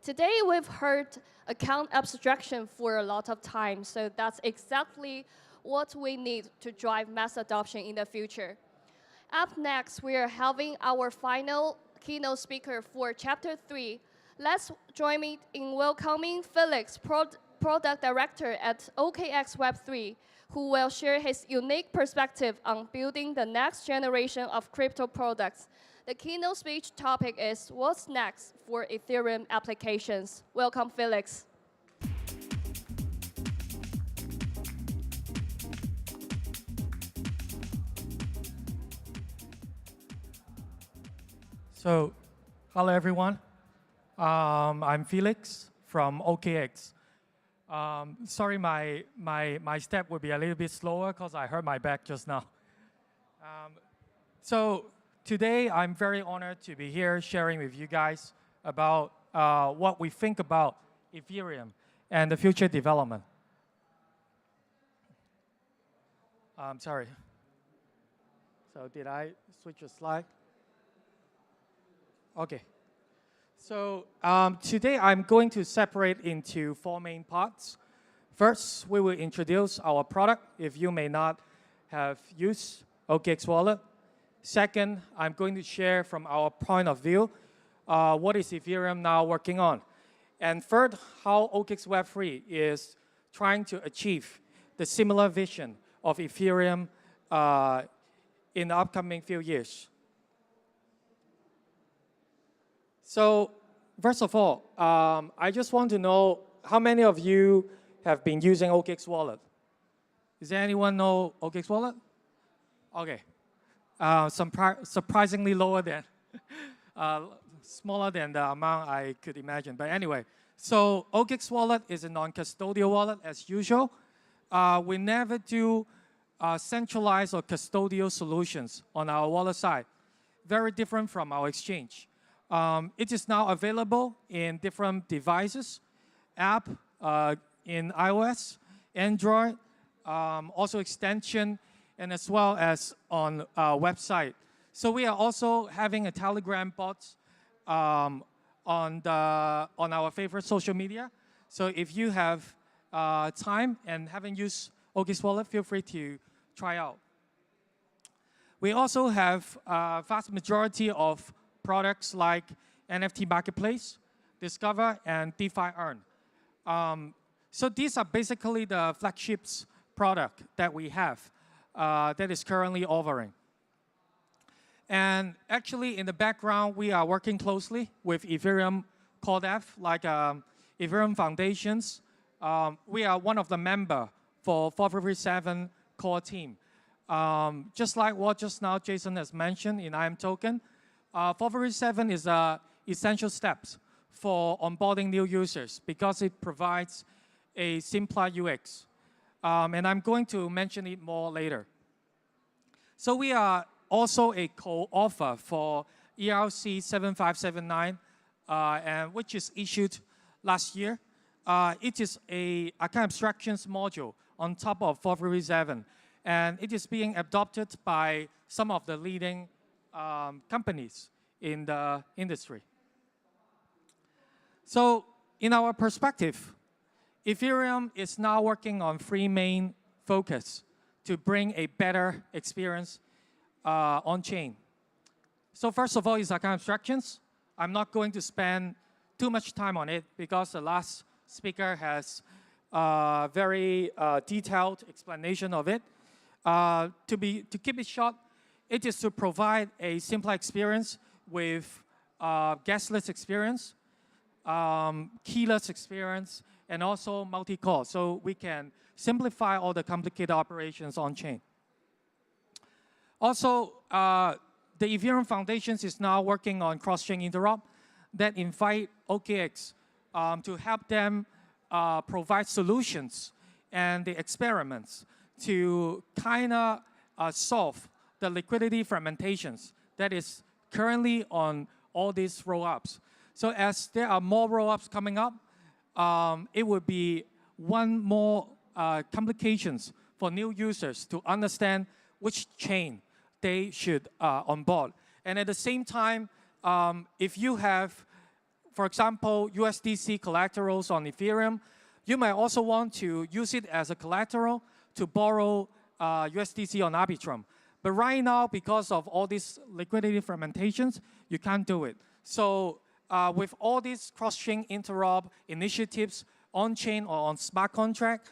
Today, we've heard account abstraction for a lot of time, so that's exactly what we need to drive mass adoption in the future. Up next, we are having our final keynote speaker for Chapter 3. Let's join me in welcoming Felix, Product Director at OKX Web3, who will share his unique perspective on building the next generation of crypto products. The keynote speech topic is What's Next for Ethereum Applications. Welcome, Felix. So, hello everyone. I'm Felix from OKX. Sorry, my step will be a little bit slower because I hurt my back just now. So today, I'm very honored to be here sharing with you guys about what we think about Ethereum and the future development. Sorry. So did I switch a slide? Okay. So today I'm going to separate into 4 main parts. First, we will introduce our product if you may not have used OKX Wallet. Second, I'm going to share from our point of view what is Ethereum now working on. And third, how OKX Web3 is trying to achieve the similar vision of Ethereum in the upcoming few years. So first of all, I just want to know how many of you have been using OKX Wallet? Does anyone know OKX Wallet? Okay. Surprisingly lower than, smaller than the amount I could imagine. But anyway, so OKX Wallet is a non-custodial wallet as usual. We never do centralized or custodial solutions on our wallet side. Very different from our exchange. It is now available in different devices, app in iOS, Android, also extension, and as well as on our website. So we are also having a Telegram bot on our favorite social media. So if you have time and haven't used OKX Wallet, feel free to try out. We also have a vast majority of products like NFT Marketplace, Discover, and DeFi Earn. So these are basically the flagships product that we have that is currently offering. And actually, in the background, we are working closely with Ethereum core dev, like Ethereum Foundations. We are one of the members for 437 core team. Just like what just now Jason has mentioned in IM Token, 437 is essential steps for onboarding new users because it provides a simpler UX. And I'm going to mention it more later. So we are also a co-author for ERC 7579, and which is issued last year. It is an account abstractions module on top of 437, and it is being adopted by some of the leading companies in the industry. So in our perspective, Ethereum is now working on 3 main focus to bring a better experience on-chain. So first of all is account abstractions. I'm not going to spend too much time on it because the last speaker has a very detailed explanation of it. To keep it short, it is to provide a simpler experience with guestless experience, keyless experience, and also multi-core, so we can simplify all the complicated operations on-chain. Also, the Ethereum Foundations is now working on cross-chain interop that invite OKX to help them provide solutions and the experiments to kind of solve the liquidity fragmentations that is currently on all these roll-ups. So as there are more roll-ups coming up, it would be one more complications for new users to understand which chain they should onboard. And at the same time, if you have for example, USDC collaterals on Ethereum, you might also want to use it as a collateral to borrow USDC on Arbitrum. But right now, because of all these liquidity fragmentations, you can't do it. So with all these cross-chain interop initiatives on-chain or on smart contract,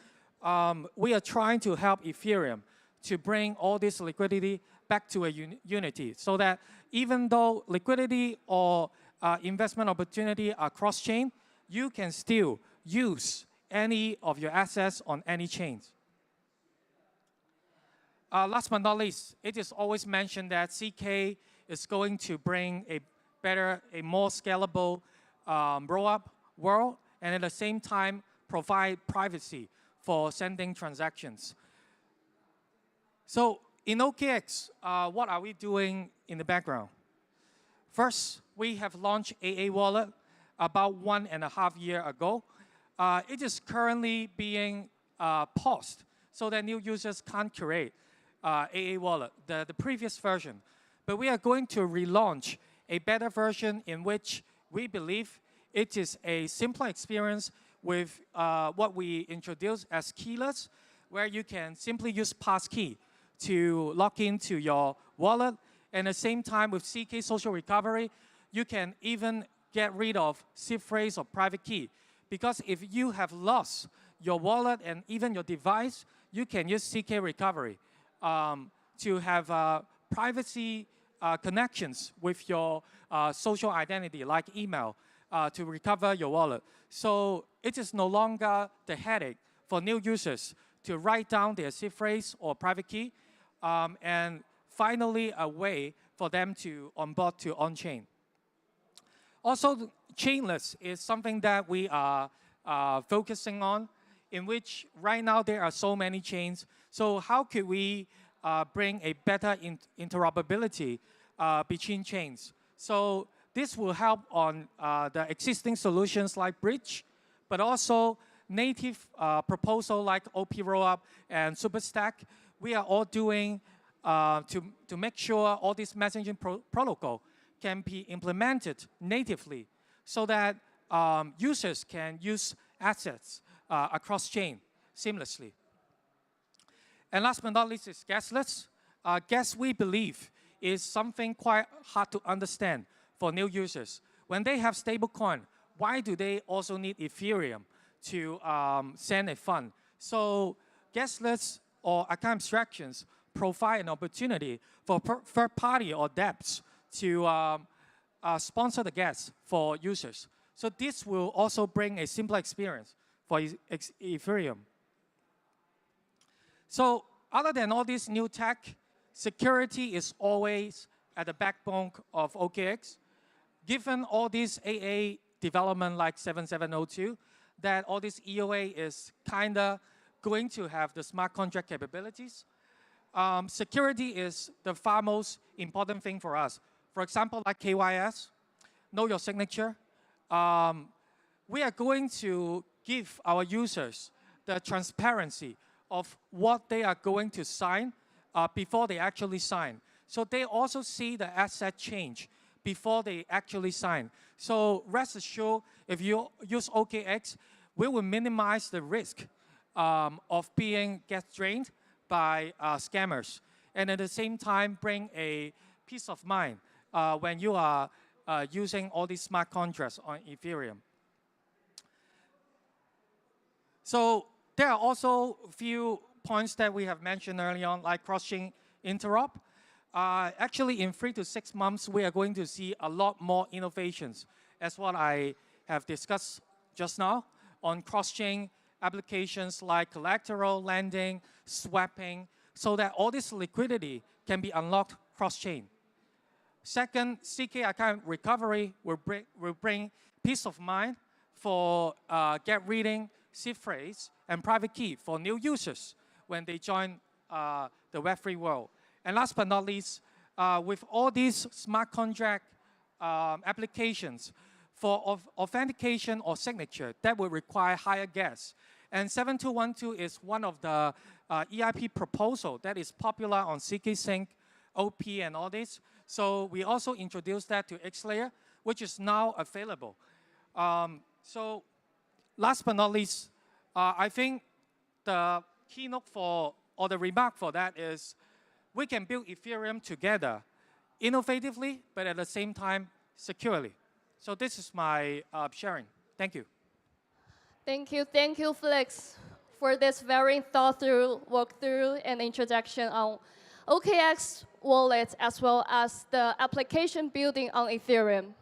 we are trying to help Ethereum to bring all this liquidity back to a unity, so that even though liquidity or investment opportunity are cross-chain, you can still use any of your assets on any chains. Last but not least, it is always mentioned that CK is going to bring a better, a more scalable roll-up world, and at the same time provide privacy for sending transactions. So in OKX, what are we doing in the background? First, we have launched AA Wallet about 1.5 years ago. It is currently being paused so that new users can't create AA Wallet, the previous version. But we are going to relaunch a better version in which we believe it is a simpler experience with what we introduced as keyless, where you can simply use passkey to log into your wallet. And at the same time, with CK Social Recovery, you can even get rid of seed phrase or private key. Because if you have lost your wallet and even your device, you can use CK Recovery to have privacy connections with your social identity, like email, to recover your wallet. So it is no longer the headache for new users to write down their seed phrase or private key, and finally a way for them to onboard to on-chain. Also, chainless is something that we are focusing on, in which right now there are so many chains. So how could we bring a better interoperability between chains? So this will help on the existing solutions like Bridge, but also native proposal like OP Rollup and Superstack. We are all doing to make sure all this messaging protocol can be implemented natively, so that users can use assets across chain seamlessly. And last but not least is gasless. Gas, we believe, is something quite hard to understand for new users. When they have stablecoin, why do they also need Ethereum to send a fund? So gasless or account abstractions provide an opportunity for third party or dApps to sponsor the gas for users. So this will also bring a simpler experience for Ethereum. So other than all this new tech, security is always at the backbone of OKX. Given all this AA development like 7702, that all this EOA is kind of going to have the smart contract capabilities. Security is the far most important thing for us. For example, like KYS, know your signature. We are going to give our users the transparency of what they are going to sign before they actually sign. So they also see the asset change before they actually sign. So rest assured, if you use OKX, we will minimize the risk of being get drained by scammers, and at the same time bring a peace of mind when you are using all these smart contracts on Ethereum. So there are also a few points that we have mentioned early on, like cross-chain interop. Actually, in 3 to 6 months, we are going to see a lot more innovations, as what I have discussed just now, on cross-chain applications like collateral, lending, swapping, so that all this liquidity can be unlocked cross-chain. Second, CK account recovery will bring peace of mind for get reading, seed phrase, and private key for new users when they join the Web3 world. And last but not least, with all these smart contract applications for authentication or signature, that will require higher gas. And 7212 is one of the EIP proposal that is popular on CK Sync, OP, and all this. So we also introduced that to Altlayer, which is now available. So last but not least, I think the keynote for, or the remark for that is, we can build Ethereum together, innovatively, but at the same time, securely. So this is my sharing. Thank you. Thank you, Felix, for this very thought-through walkthrough and introduction on OKX wallet, as well as the application building on Ethereum.